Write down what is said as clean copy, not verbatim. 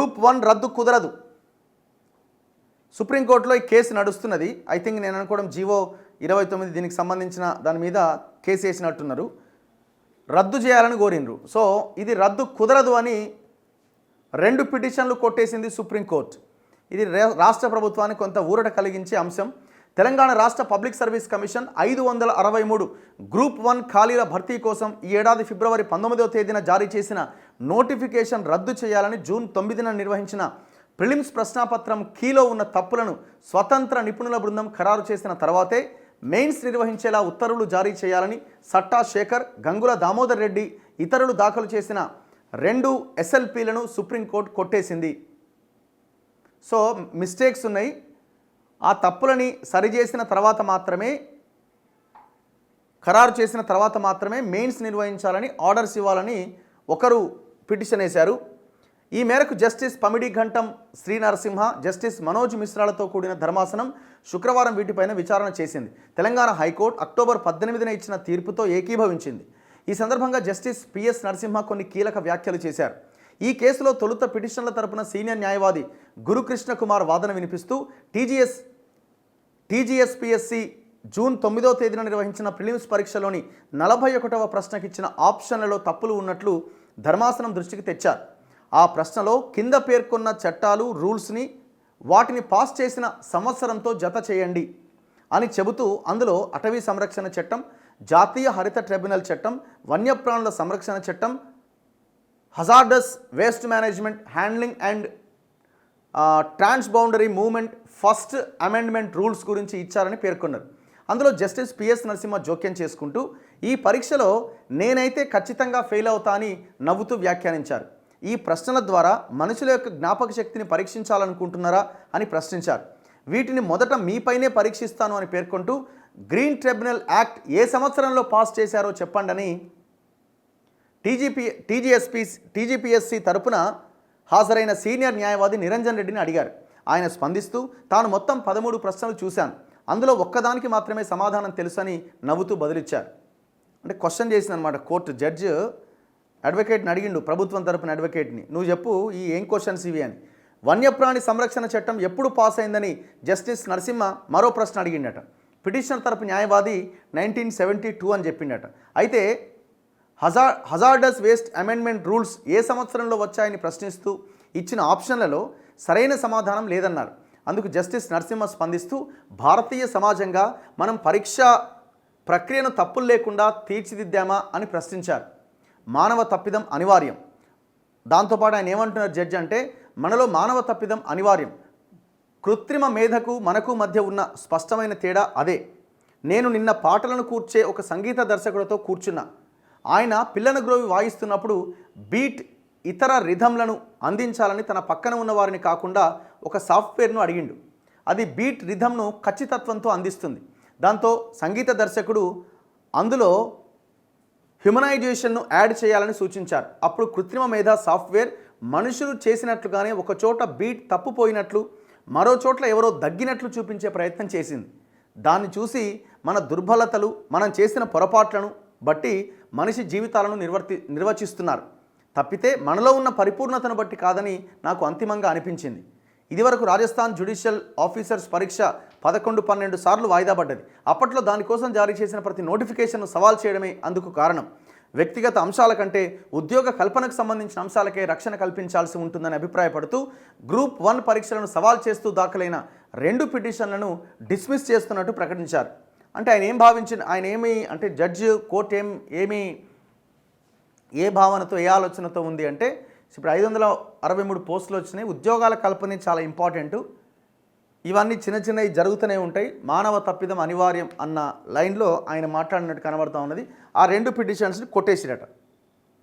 Group 1 రద్దు కుదరదు. సుప్రీంకోర్టులో ఈ కేసు నడుస్తున్నది. ఐ థింక్ నేను అనుకోవడం జీవో 29 దీనికి సంబంధించిన దాని మీద కేసు వేసినట్టున్నారు. రద్దు చేయాలని కోరినరు. సో ఇది రద్దు కుదరదు అని 2 పిటిషన్లు కొట్టేసింది సుప్రీంకోర్టు. ఇది రాష్ట్ర ప్రభుత్వానికి కొంత ఊరట కలిగించే అంశం. తెలంగాణ రాష్ట్ర పబ్లిక్ సర్వీస్ కమిషన్ 563 గ్రూప్ 1 ఖాళీల భర్తీ కోసం ఈ ఏడాది ఫిబ్రవరి 19వ తేదీన జారీ చేసిన నోటిఫికేషన్ రద్దు చేయాలని జూన్ 9న నిర్వహించిన ప్రిలిమ్స్ ప్రశ్నాపత్రం కీలో ఉన్న తప్పులను స్వతంత్ర నిపుణుల బృందం ఖరారు చేసిన తర్వాతే మెయిన్స్ నిర్వహించేలా ఉత్తర్వులు జారీ చేయాలని సట్టా శేఖర్, గంగుల దామోదర్ రెడ్డి ఇతరులు దాఖలు చేసిన 2 SLPలను సుప్రీంకోర్టు కొట్టేసింది. సో మిస్టేక్స్ ఉన్నాయి. ఆ తప్పులని సరిచేసిన తర్వాత మాత్రమే, ఖరారు చేసిన తర్వాత మాత్రమే మెయిన్స్ నిర్వహించాలని ఆర్డర్స్ ఇవ్వాలని ఒకరు పిటిషన్ వేశారు. ఈ మేరకు జస్టిస్ పమిడి ఘంటం శ్రీ నరసింహ, జస్టిస్ మనోజ్ మిశ్రాలతో కూడిన ధర్మాసనం శుక్రవారం వీటిపైన విచారణ చేసింది. తెలంగాణ హైకోర్టు అక్టోబర్ 18న ఇచ్చిన తీర్పుతో ఏకీభవించింది. ఈ సందర్భంగా జస్టిస్ పిఎస్ నరసింహ కొన్ని కీలక వ్యాఖ్యలు చేశారు. ఈ కేసులో తొలుత పిటిషన్ల తరపున సీనియర్ న్యాయవాది గురుకృష్ణ కుమార్ వాదన వినిపిస్తూ టీజీఎస్పీఎస్సీ జూన్ 9వ తేదీన నిర్వహించిన ప్రిలిమ్స్ పరీక్షలోని 41వ ప్రశ్నకి ఇచ్చిన ఆప్షన్లలో తప్పులు ఉన్నట్లు ధర్మాసనం దృష్టికి తెచ్చారు. ఆ ప్రశ్నలో కింద పేర్కొన్న చట్టాలు, రూల్స్ని వాటిని పాస్ చేసిన సంవత్సరంతో జత చేయండి అని చెబుతూ అందులో అటవీ సంరక్షణ చట్టం, జాతీయ హరిత ట్రిబ్యునల్ చట్టం, వన్యప్రాణుల సంరక్షణ చట్టం, hazardous waste management handling and transboundary movement first amendment rules గురించి ఇచ్చారని పేర్కొన్నారు. అందులో జస్టిస్ పిఎస్ నరసింహ జోక్యం చేసుకుంటూ ఈ పరీక్షలో నేనైతే ఖచ్చితంగా ఫెయిల్ అవుతా అని నవ్వుతూ వ్యాఖ్యానించారు. ఈ ప్రశ్నల ద్వారా మనుషుల యొక్క జ్ఞాపక శక్తిని పరీక్షించాలనుకుంటున్నారా అని ప్రశ్నించారు. వీటిని మొదట మీపైనే పరీక్షిస్తాను అని పేర్కొంటూ గ్రీన్ ట్రిబ్యునల్ యాక్ట్ ఏ సంవత్సరంలో పాస్ చేశారో చెప్పండి అని టీజీపీఎస్సీ తరపున హాజరైన సీనియర్ న్యాయవాది నిరంజన్ రెడ్డిని అడిగారు. ఆయన స్పందిస్తూ తాను మొత్తం 13 ప్రశ్నలు చూశాను, అందులో ఒక్కదానికి మాత్రమే సమాధానం తెలుసని నవ్వుతూ బదులిచ్చారు. అంటే క్వశ్చన్ చేసిందనమాట కోర్టు. జడ్జి అడ్వకేట్ని అడిగిండు, ప్రభుత్వం తరపున అడ్వకేట్ని, నువ్వు చెప్పు ఈ ఏం క్వశ్చన్స్ ఇవి అని. వన్యప్రాణి సంరక్షణ చట్టం ఎప్పుడు పాస్ అయిందని జస్టిస్ నరసింహ మరో ప్రశ్న అడిగిండట. పిటిషనర్ తరపు న్యాయవాది 1972 అని చెప్పిండట. అయితే హజార్డస్ వేస్ట్ అమెండ్మెంట్ రూల్స్ ఏ సంవత్సరంలో వచ్చాయని ప్రశ్నిస్తూ ఇచ్చిన ఆప్షన్లలో సరైన సమాధానం లేదన్నారు. అందుకు జస్టిస్ నరసింహ స్పందిస్తూ భారతీయ సమాజంగా మనం పరీక్షా ప్రక్రియను తప్పులు లేకుండా తీర్చిదిద్దామా అని ప్రశ్నించారు. మానవ తప్పిదం అనివార్యం. దాంతోపాటు ఆయన ఏమంటున్నారు జడ్జి అంటే, మనలో మానవ తప్పిదం అనివార్యం, కృత్రిమ మేధకు మనకు మధ్య ఉన్న స్పష్టమైన తేడా అదే. నేను నిన్న పాటలను కూర్చే ఒక సంగీత దర్శకుడితో కూర్చున్నా. ఆయన పిల్లన గ్రోవి వాయిస్తున్నప్పుడు బీట్ ఇతర రిథంలను అందించాలని తన పక్కన ఉన్న వారిని కాకుండా ఒక సాఫ్ట్వేర్ను అడిగిండు. అది బీట్ రిథంను ఖచ్చితత్వంతో అందిస్తుంది. దాంతో సంగీత దర్శకుడు అందులో హ్యూమనైజేషన్ను యాడ్ చేయాలని సూచించారు. అప్పుడు కృత్రిమ మేధ సాఫ్ట్వేర్ మనుషులు చేసినట్లుగానే ఒక చోట బీట్ తప్పుపోయినట్లు, మరో చోట్ల ఎవరో దగ్గినట్లు చూపించే ప్రయత్నం చేసింది. దాన్ని చూసి మన దుర్బలతలు, మనం చేసిన పొరపాట్లను బట్టి మనిషి జీవితాలను నిర్వచిస్తున్నారు తప్పితే మనలో ఉన్న పరిపూర్ణతను బట్టి కాదని నాకు అంతిమంగా అనిపించింది. ఇదివరకు రాజస్థాన్ జ్యుడిషియల్ ఆఫీసర్స్ పరీక్ష 11-12 సార్లు వాయిదా పడ్డది. అప్పట్లో దానికోసం జారీ చేసిన ప్రతి నోటిఫికేషన్ను సవాల్ చేయడమే అందుకు కారణం. వ్యక్తిగత అంశాల కంటే ఉద్యోగ కల్పనకు సంబంధించిన అంశాలకే రక్షణ కల్పించాల్సి ఉంటుందని అభిప్రాయపడుతూ గ్రూప్ 1 పరీక్షలను సవాల్ చేస్తూ దాఖలైన 2 పిటిషన్లను డిస్మిస్ చేస్తున్నట్టు ప్రకటించారు. అంటే ఆయన ఏమి అంటే జడ్జి కోర్టు ఏ భావనతో, ఏ ఆలోచనతో ఉంది అంటే, ఇప్పుడు 563 పోస్టులు వచ్చినాయి, ఉద్యోగాల కల్పన చాలా ఇంపార్టెంటు, ఇవన్నీ చిన్నవి జరుగుతూనే ఉంటాయి, మానవ తప్పిదం అనివార్యం అన్న లైన్లో ఆయన మాట్లాడినట్టు కనబడుతూ ఉన్నది. ఆ 2 పిటిషన్స్ని కొట్టేసిరట.